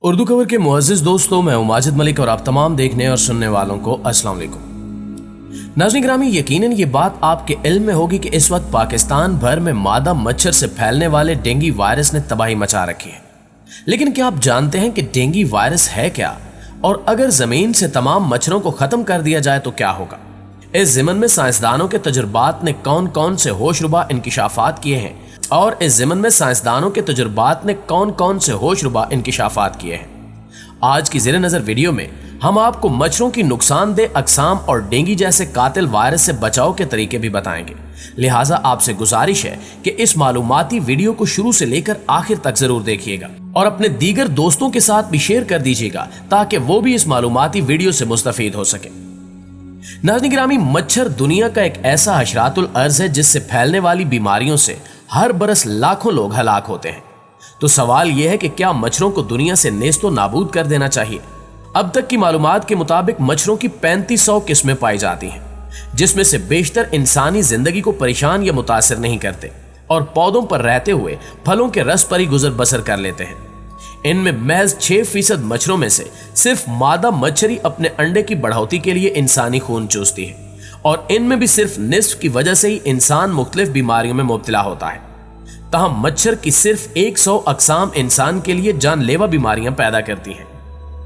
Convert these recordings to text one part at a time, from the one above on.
उर्दू खबर के मुअज़्ज़िज़ दोस्तों, मैं हूं माजिद मलिक और आप तमाम देखने और सुनने वालों को अस्सलाम वालेकुम। नाज़रीन गिरामी, यकीनन ये बात आपके इल्म में होगी कि इस वक्त पाकिस्तान भर में मादा मच्छर से फैलने वाले डेंगू वायरस ने तबाही मचा रखी है। लेकिन क्या आप जानते हैं कि डेंगू वायरस है क्या, और अगर जमीन से तमाम मच्छरों को खत्म कर दिया जाए तो क्या होगा? इस ज़िमन में साइंसदानों के तजुर्बात ने कौन कौन से होशरुबा इंकिशाफात किए हैं और इस ज़िमन में साइंसदानों के तजुर्बात ने कौन कौन से होशरुबा इंकिशाफात किए हैं। आज की ज़ेरे नज़र वीडियो में हम आपको मच्छरों की नुकसानदेह अक़साम और डेंगू जैसे कातिल वायरस से बचाव के तरीके भी बताएंगे। लिहाजा आपसे गुजारिश है कि इस मालूमाती वीडियो को शुरू से लेकर आखिर तक जरूर देखिएगा और अपने दीगर दोस्तों के साथ भी शेयर कर दीजिएगा ताकि वो भी इस मालूमाती वीडियो से मुस्तफीद हो सके। नाज़रीन गिरामी, मच्छर दुनिया का एक ऐसा हशरातुल अर्ज़ है जिससे फैलने वाली बीमारियों से हर बरस लाखों लोग हलाक होते हैं। तो सवाल यह है कि क्या मच्छरों को दुनिया से नेस्तो नाबूद कर देना चाहिए? अब तक की मालूमात के मुताबिक मच्छरों की 3500 किस्में पाई जाती हैं, जिसमें से बेशतर इंसानी जिंदगी को परेशान या मुतासिर नहीं करते और पौधों पर रहते हुए फलों के रस पर ही गुजर बसर कर लेते हैं। इनमें महज 6% मच्छरों में से सिर्फ मादा मच्छरी अपने अंडे की बढ़ोतरी के लिए इंसानी खून चूसती है और इनमें भी सिर्फ निस्फ की वजह से ही इंसान मुख्तलिफ बीमारियों में मुब्तला होता है। तहम मच्छर की सिर्फ 100 अक़साम इंसान के लिए जानलेवा बीमारियां पैदा करती हैं।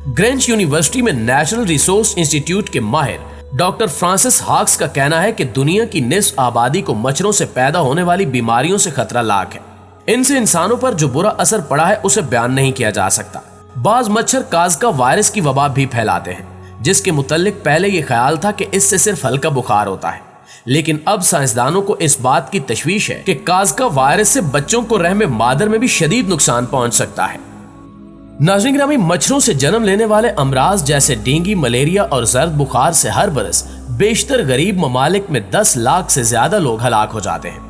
ग्रेंच यूनिवर्सिटी में नेशनल रिसोर्स इंस्टीट्यूट के माहिर डॉक्टर फ्रांसिस हाक्स का कहना है कि दुनिया की निस्फ आबादी को मच्छरों से पैदा होने वाली बीमारियों से खतरा लाक है। इनसे इंसानों पर जो बुरा असर पड़ा है उसे बयान नहीं किया जा सकता। बाज मच्छर काज़का वायरस की वबा भी फैलाते हैं, जिसके मुतल्लिक पहले ये ख्याल था कि इससे सिर्फ हल्का बुखार होता है, लेकिन अब साइंसदानों को इस बात की तशवीश है कि काज़का वायरस से बच्चों को रहम मादर में भी शदीद नुकसान पहुंच सकता है। नाज़रीन गिरामी, मच्छरों से जन्म लेने वाले अमराज जैसे डेंगू, मलेरिया और जर्द बुखार से हर बरस बेशतर गरीब ममालिक में 10 लाख से ज्यादा लोग हलाक हो जाते हैं।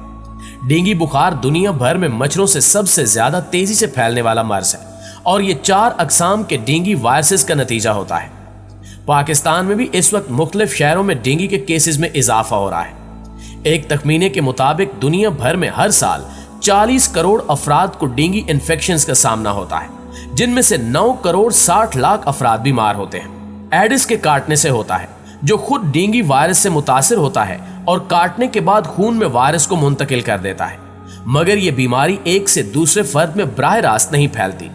डेंगू बुखार दुनिया भर में मच्छरों से सबसे ज्यादा तेजी से फैलने वाला मर्ज है और ये 4 अक़साम के डेंगू वायरसेस का नतीजा होता है। पाकिस्तान में भी इस वक्त मुख्तलिफ शहरों में डेंगू के केसेस में इजाफा हो रहा है। एक तखमीने के मुताबिक दुनिया भर में हर साल 40 करोड़ अफराद को डेंगू इन्फेक्शन का सामना होता है, जिनमें से 9 करोड़ 60 लाख अफराद बीमार होते हैं। एडिस के काटने से होता है, जो खुद डेंगू वायरस से मुतासिर होता है और काटने के बाद खून में वायरस को मुंतकिल कर देता है, मगर यह बीमारी एक से दूसरे फर्द में बराह रास्त नहीं फैलती।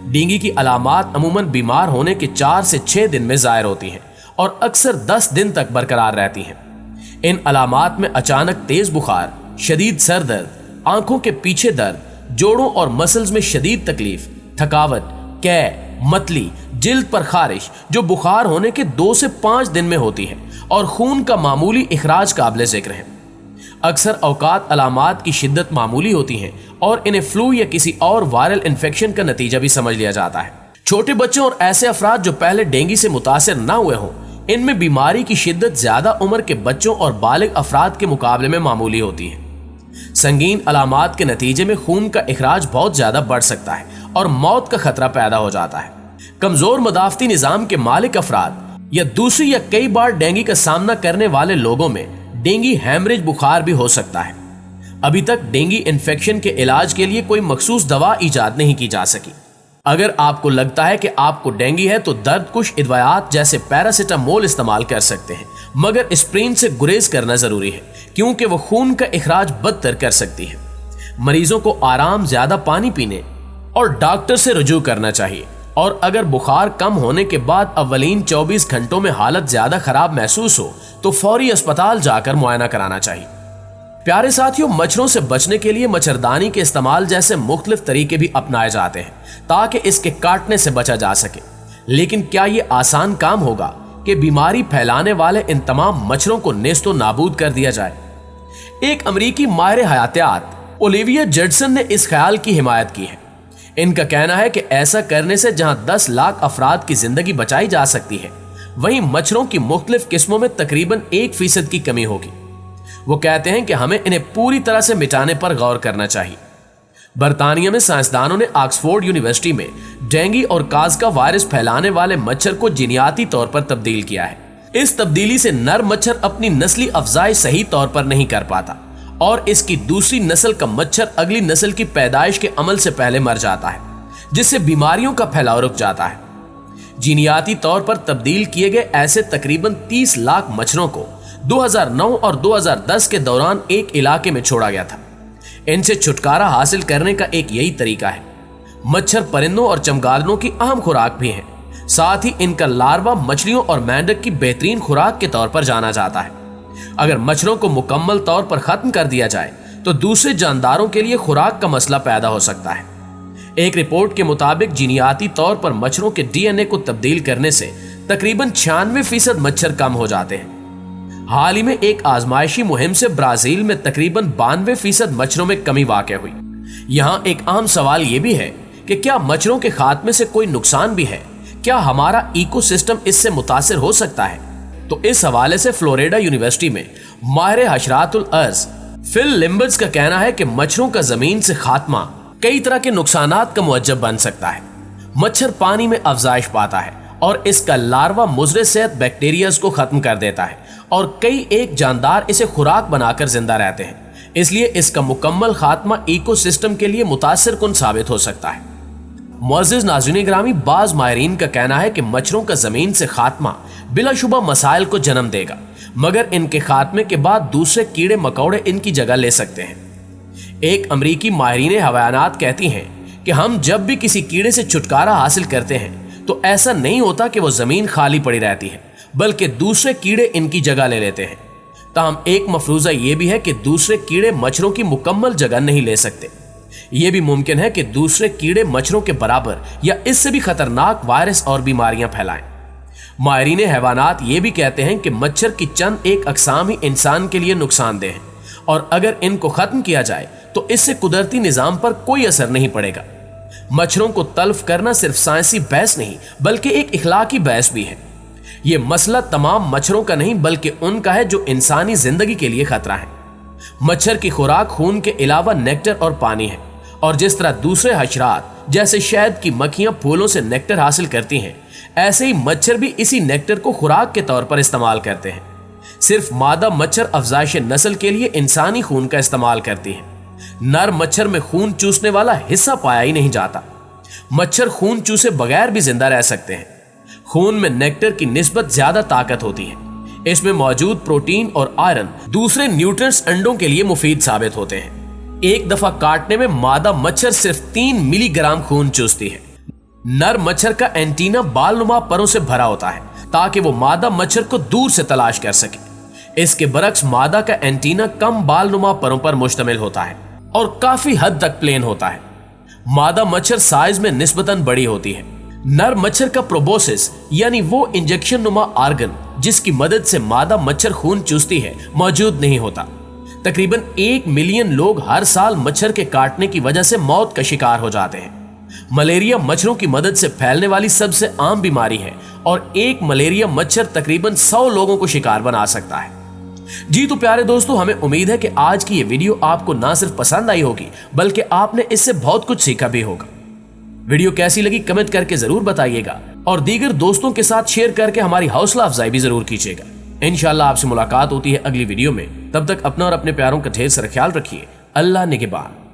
डेंगू की अलामात अमूमन बीमार होने के 4 से 6 दिन में ज़ाहिर होती हैं और अक्सर 10 दिन तक बरकरार रहती हैं। इन अलामात में अचानक तेज बुखार, शदीद सर दर्द, आंखों के पीछे दर्द, जोड़ों और मसल्स में शदीद तकलीफ, थकावट, कै, मतली, जिल्द पर खारिश जो बुखार होने के 2 से 5 दिन में होती है और खून का मामूली इखराज काबिल जिक्र है। अक्सर औकात अलामात की शिद्दत मामूली होती हैं और इन्हें फ्लू या किसी और वायरल इन्फेक्शन का नतीजा भी समझ लिया जाता है। छोटे बच्चों और ऐसे अफराद जो पहले डेंगू से मुतासिर न हुए हों, इनमें बीमारी की शिद्दत ज्यादा उम्र के बच्चों और बालिग अफराद के मुकाबले में मामूली होती है। संगीन अलामात के नतीजे में खून का इखराज बहुत ज्यादा बढ़ सकता है और मौत का खतरा पैदा हो जाता है। कमजोर मदाफती निजाम के मालिक अफराद या दूसरी या कई बार डेंगू का सामना करने वाले लोगों में डेंगू हैमरेज बुखार भी हो सकता है। अभी तक डेंगू इन्फेक्शन के इलाज के लिए कोई मखसूस दवा इजाद नहीं की जा सकी। अगर आपको लगता है कि आपको डेंगू है तो दर्द कुश इदवायात जैसे पैरासिटामोल इस्तेमाल कर सकते हैं, मगर एस्प्रिन से गुरेज करना जरूरी है क्योंकि वो खून का इखराज बदतर कर सकती है। मरीजों को आराम, ज्यादा पानी पीने और डॉक्टर से रुजू करना चाहिए और अगर बुखार कम होने के बाद अव्वलीन 24 घंटों में हालत ज्यादा खराब महसूस हो तो फौरी अस्पताल जाकर मुआयना कराना चाहिए। प्यारे साथियों, मच्छरों से बचने के लिए मच्छरदानी के इस्तेमाल जैसे मुख्तलिफ तरीके भी अपनाए जाते हैं ताकि इसके काटने से बचा जा सके। लेकिन क्या ये आसान काम होगा कि बीमारी फैलाने वाले इन तमाम मच्छरों को नेस्तो नाबूद कर दिया जाए? एक अमरीकी माहिर हयातियात ओलिविया जडसन ने इस ख्याल की हिमायत की है। इनका कहना है कि ऐसा करने से जहां 10 लाख अफराद की जिंदगी बचाई जा सकती है, वहीं मच्छरों की मुख्तलिफ किस्मों में तकरीबन 1% की कमी होगी। वो कहते हैं कि हमें इन्हें पूरी तरह से मिटाने पर गौर करना चाहिए। बरतानिया में साइंसदानों ने ऑक्सफोर्ड यूनिवर्सिटी में डेंगू और काज़का वायरस फैलाने वाले मच्छर को जीनियाती तौर पर तब्दील किया है। इस तब्दीली से नर मच्छर अपनी नस्ली अफजाई सही तौर पर नहीं कर पाता और इसकी दूसरी नस्ल का मच्छर अगली नस्ल की पैदाइश के अमल से पहले मर जाता है, जिससे बीमारियों का फैलाव रुक जाता है। जीनियाती तौर पर तब्दील किए गए ऐसे तकरीबन 30 लाख मच्छरों को 2009 और 2010 के दौरान एक इलाके में छोड़ा गया था। इनसे छुटकारा हासिल करने का एक यही तरीका है। मच्छर परिंदों और चमगादड़ों की अहम खुराक भी है। साथ ही इनका लार्वा मछलियों और मेंढक की बेहतरीन खुराक के तौर पर जाना जाता है। अगर मच्छरों को मुकम्मल तौर पर खत्म कर दिया जाए तो दूसरे जानदारों के लिए खुराक का मसला पैदा हो सकता है। एक रिपोर्ट के मुताबिक जीनियाती तौर पर मच्छरों के डीएनए को तब्दील करने से तकरीबन 96% मच्छर कम हो जाते हैं। हाल ही में एक आजमाइशी मुहिम से ब्राजील में तकरीबन 92% मच्छरों में कमी वाक़ हुई। यहाँ एक आम सवाल ये भी है कि क्या मच्छरों के खात्मे से कोई नुकसान भी है? क्या हमारा इकोसिस्टम इससे मुतासिर हो सकता है? तो इस हवाले से फ्लोरिडा यूनिवर्सिटी में माहिर हशरातुल अर्ज फिल लिम्बर्स का कहना है कि मच्छरों का जमीन से खात्मा कई तरह के नुकसानात का मुअज्जब बन सकता है। मच्छर पानी में अफजाइश पाता है और इसका लार्वा मुज़र सेहत बैक्टीरियाज को खत्म कर देता है और कई एक जानदार इसे खुराक बनाकर जिंदा रहते हैं। इसलिए इसका मुकम्मल खात्मा इकोसिस्टम के लिए मुतासिर कुन साबित हो सकता है। मुअज़्ज़िज़ नाज़रीन ग्रामी, बाज माहिरीन का कहना है कि मच्छरों का जमीन से खात्मा बिलाशुबा मसाइल को जन्म देगा, मगर इनके खात्मे के बाद दूसरे कीड़े मकोड़े इनकी जगह ले सकते हैं। एक अमरीकी माहिरीन हवायानात कहती हैं कि हम जब भी किसी कीड़े से छुटकारा हासिल करते हैं तो ऐसा नहीं होता कि वो जमीन खाली पड़ी रहती है, बल्कि दूसरे कीड़े इनकी जगह ले लेते हैं। ताहम एक मफरूजा ये भी है कि दूसरे कीड़े मच्छरों की मुकम्मल जगह नहीं ले सकते। ये भी मुमकिन है कि दूसरे कीड़े मच्छरों के बराबर या इससे भी खतरनाक वायरस और बीमारियां फैलाएं। माहिरीन हैवानात ये भी कहते हैं कि मच्छर की चंद एक अकसाम ही इंसान के लिए नुकसानदेह हैं और अगर इनको खत्म किया जाए तो इससे कुदरती निजाम पर कोई असर नहीं पड़ेगा। मच्छरों को तल्फ करना सिर्फ साइंसी बहस नहीं बल्कि एक इखलाकी बहस भी है। ये मसला तमाम मच्छरों का नहीं बल्कि उनका है जो इंसानी जिंदगी के लिए खतरा है। मच्छर की खुराक खून के अलावा नेक्टर और पानी है, और जिस तरह दूसरे हशरात जैसे शहद की मक्खियां फूलों से नेक्टर हासिल करती हैं, ऐसे ही मच्छर भी इसी नेक्टर को खुराक के तौर पर इस्तेमाल करते हैं। सिर्फ मादा मच्छर अफजाइश नस्ल के लिए इंसानी खून का इस्तेमाल करती है। नर मच्छर में खून चूसने वाला हिस्सा पाया ही नहीं जाता। मच्छर खून चूसे बगैर भी जिंदा रह सकते हैं। खून में नेक्टर की निस्बत ज्यादा ताकत होती है। इसमें मौजूद प्रोटीन और आयरन दूसरे न्यूट्रिएंट्स अंडों के लिए मुफीद साबित होते हैं। एक दफा काटने में मादा मच्छर सिर्फ 3 मिलीग्राम खून चूसती है। नर मच्छर का एंटीना बालनुमा परों से भरा होता है ताकि वो मादा मच्छर को दूर से तलाश कर सके। इसके बरक्स मादा का एंटीना कम बालनुमा परों पर मुश्तमिल होता है और काफी हद तक प्लेन होता है। मादा मच्छर साइज में निस्बतन बड़ी होती है। नर मच्छर का प्रोबोसिस यानी वो इंजेक्शन नुमा आर्गन जिसकी मदद से मादा मच्छर खून चूसती है मौजूद नहीं होता। तकरीबन 1 मिलियन लोग हर साल मच्छर के काटने की वजह से मौत का शिकार हो जाते हैं। मलेरिया मच्छरों की मदद से फैलने वाली सबसे आम बीमारी है और एक मलेरिया मच्छर तकरीबन 100 लोगों को शिकार बना सकता है। जी तो प्यारे दोस्तों, हमें उम्मीद है कि आज की ये वीडियो आपको ना सिर्फ पसंद आई होगी बल्कि आपने इससे बहुत कुछ सीखा भी होगा। वीडियो कैसी लगी कमेंट करके जरूर बताइएगा और दीगर दोस्तों के साथ शेयर करके हमारी हौसला अफजाई भी जरूर कीजिएगा। इंशाअल्लाह आपसे मुलाकात होती है अगली वीडियो में। तब तक अपना और अपने प्यारों का ढेर सारा ख्याल रखिए। अल्लाह निगहबान।